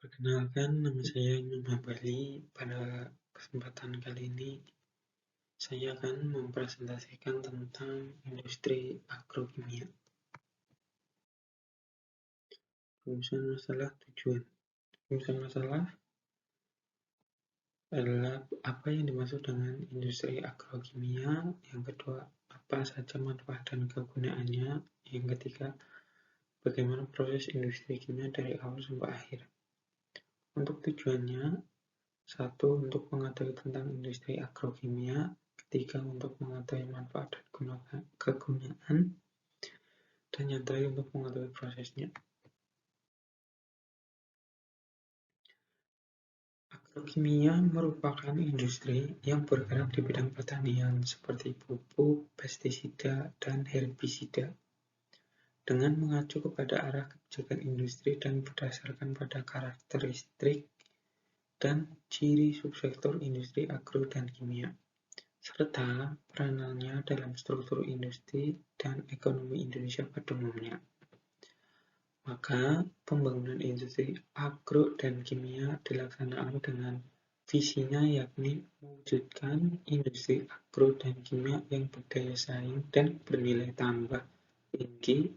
Perkenalkan, nama saya Imam Bali. Pada kesempatan kali ini, saya akan mempresentasikan tentang industri agrokimia. Rumusan masalah tujuan. Rumusan masalah adalah apa yang dimaksud dengan industri agrokimia. Yang kedua, apa saja manfaat dan kegunaannya. Yang ketiga, bagaimana proses industri kimia dari awal sampai akhir. Untuk tujuannya, satu, untuk mengetahui tentang industri agrokimia. Ketiga, untuk mengetahui manfaat dan kegunaan. Dan yang terakhir, untuk mengetahui prosesnya. Agrokimia merupakan industri yang bergerak di bidang pertanian seperti pupuk, pestisida, dan herbisida. Dengan mengacu kepada arah kebijakan industri dan berdasarkan pada karakteristik dan ciri subsektor industri agro dan kimia, serta peranannya dalam struktur industri dan ekonomi Indonesia pada umumnya. Maka, pembangunan industri agro dan kimia dilaksanakan dengan visinya, yakni mewujudkan industri agro dan kimia yang berdaya saing dan bernilai tambah tinggi,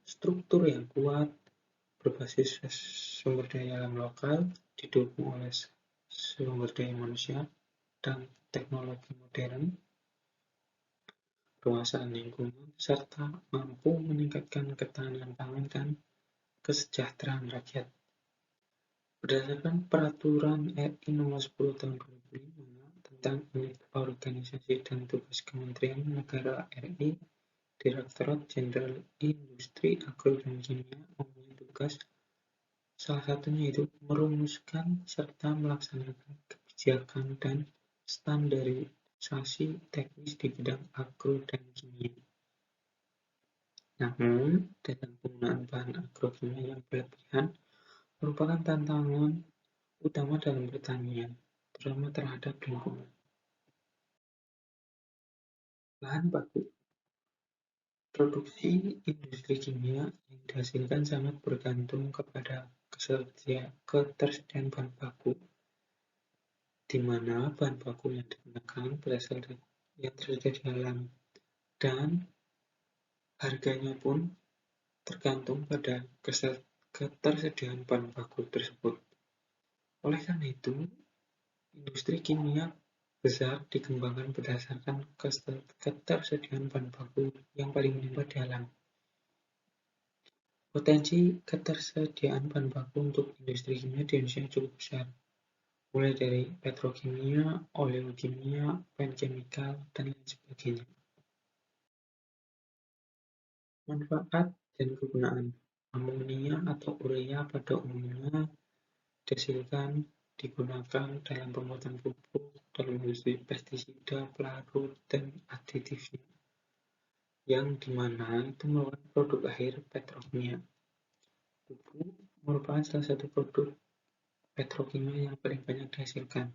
struktur yang kuat, berbasis sumber daya alam lokal, didukung oleh sumber daya manusia dan teknologi modern, penguasaan lingkungan, serta mampu meningkatkan ketahanan pangan dan kesejahteraan rakyat. Berdasarkan Peraturan RI Nomor 10 Tahun 2005 tentang Unit Organisasi dan Tugas Kementerian Negara RI, Direktorat Jenderal Industri Agro dan Kimia mempunyai tugas, salah satunya itu merumuskan serta melaksanakan kebijakan dan standarisasi teknis di bidang agro dan kimia. Namun, dengan penggunaan bahan agrokimia yang berlebihan merupakan tantangan utama dalam pertanian, terutama terhadap lingkungan. Bahan baku. Produksi industri kimia yang dihasilkan sangat bergantung kepada ketersediaan bahan baku, di mana bahan baku yang digunakan berasal dari yang tersedia di alam, dan harganya pun tergantung pada ketersediaan bahan baku tersebut. Oleh karena itu, industri kimia besar dikembangkan berdasarkan ketersediaan bahan baku yang paling melimpah di alam. Potensi ketersediaan bahan baku untuk industri kimia di Indonesia cukup besar, mulai dari petrokimia, oleokimia, penkemikal, dan lain sebagainya. Manfaat dan kegunaan. Amonia atau urea pada umumnya dihasilkan digunakan dalam pembuatan pupuk, dalam industri pestisida, pelarut, dan aditifnya, yang dimana itu merupakan produk akhir petrokimia. Pupuk merupakan salah satu produk petrokimia yang paling banyak dihasilkan.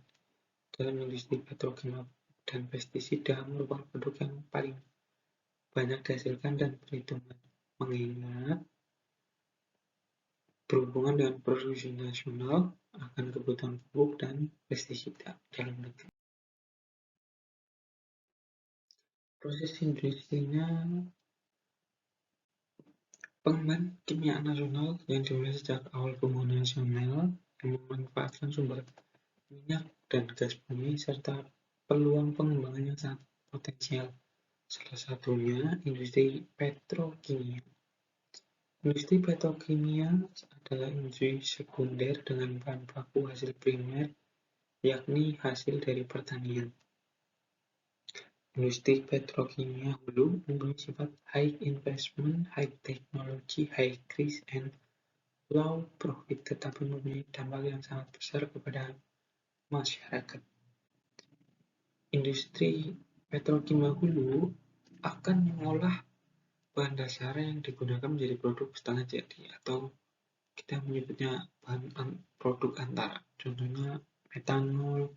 Dalam industri petrokimia dan pestisida merupakan produk yang paling banyak dihasilkan dan perhitungan, mengingat berhubungan dengan produksi nasional akan kebutuhan pupuk dan pestisida dalam negeri. Proses industrinya, pengembangan kimia nasional yang dimulai sejak awal pembangunan nasional yang memanfaatkan sumber minyak dan gas bumi serta peluang pengembangan yang sangat potensial. Salah satunya industri petrokimia. Industri petrokimia adalah industri sekunder dengan bahan baku hasil primer, yakni hasil dari pertanian. Industri petrokimia hulu mempunyai sifat high investment, high technology, high risk, and low profit, tetapi mempunyai dampak yang sangat besar kepada masyarakat. Industri petrokimia hulu akan mengolah bahan dasar yang digunakan menjadi produk setengah jadi, atau kita menyebutnya produk antara, contohnya metanol,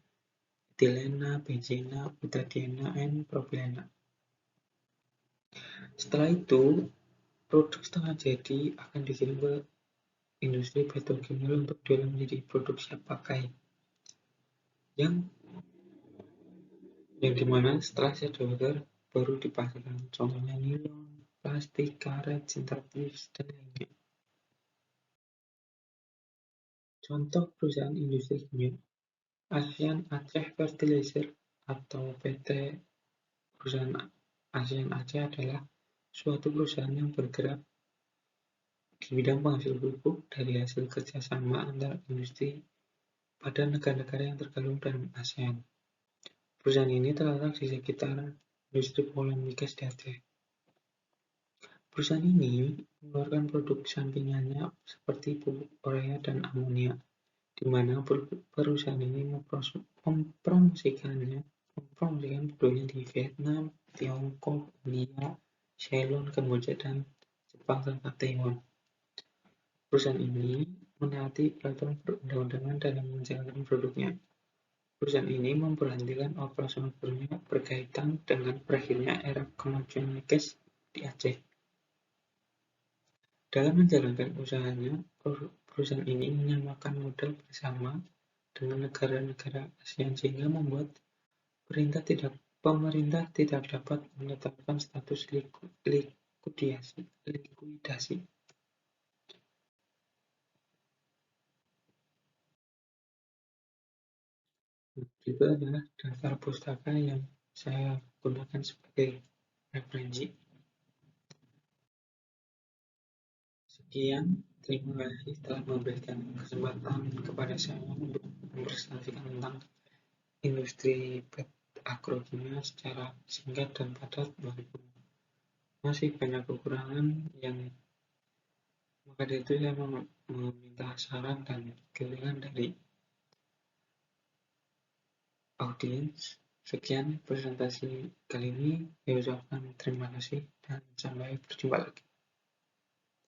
etilena, benzena, butadiena, dan propilena. Setelah itu, produk setengah jadi akan dikirim ke industri petrokimia untuk diolah menjadi produk siap pakai, yang dimana setelah set order baru dipasarkan. Contohnya nilon, plastik, karet, sinter tips, dan lainnya. Contoh perusahaan industri kimia: ASEAN Aceh Fertilizer atau PT. Perusahaan ASEAN Aceh adalah suatu perusahaan yang bergerak di bidang penghasil pupuk dari hasil kerjasama antar industri pada negara-negara yang tergabung dalam ASEAN. Perusahaan ini terletak di sekitar industri pengolahan migas di Aceh. Perusahaan ini mengeluarkan produk sampingannya seperti pupuk urea dan amonia, di mana perusahaan ini mempromosikan produknya di Vietnam, Tiongkok, India, Ceylon, Kamboja, dan Jepang serta Taiwan. Perusahaan ini menaati peraturan perundang-undangan dalam menjalankan produknya. Perusahaan ini memberhentikan operasional produknya berkaitan dengan berakhirnya era kemajuan migas di Aceh. Dalam menjalankan usahanya, perusahaan ini menyamakan modal bersama dengan negara-negara ASEAN sehingga membuat pemerintah tidak dapat menetapkan status likuidasi. Itu adalah daftar pustaka yang saya gunakan sebagai referensi. Sekian, terima kasih telah memberikan kesempatan kepada saya untuk mempresentasikan tentang industri agrokimia secara singkat dan padat, walaupun masih banyak kekurangan yang maka dari itu saya meminta saran dan kritikan dari audiens. Sekian presentasi kali ini. Saya ucapkan terima kasih dan sampai berjumpa lagi.